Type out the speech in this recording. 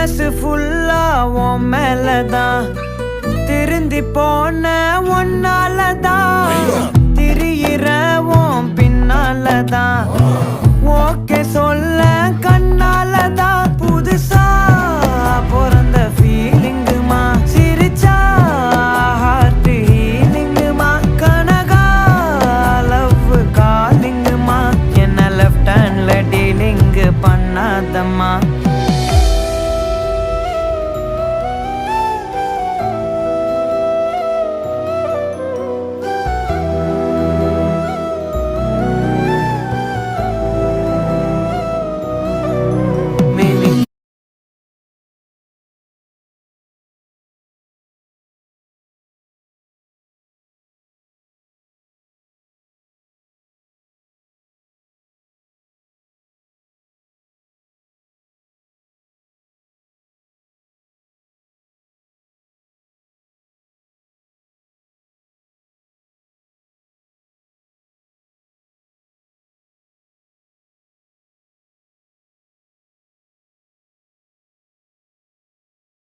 மனசு ஃபுல்லா உன் மேலதான் திருந்தி போன ஒன்னாலதான் திரியிற உன் பின்னாலதான் ஓகே சொல்ல கண்ணாலதான் புதுசா பிறந்த ஃபீலிங்குமா சிரிச்சா ஹார்ட் ஹீலிங்குமா கனகா லவ் காலிங்குமா என்ன லெஃப்ட் ஹேண்ட்ல டீலிங் பண்ணாதம்மா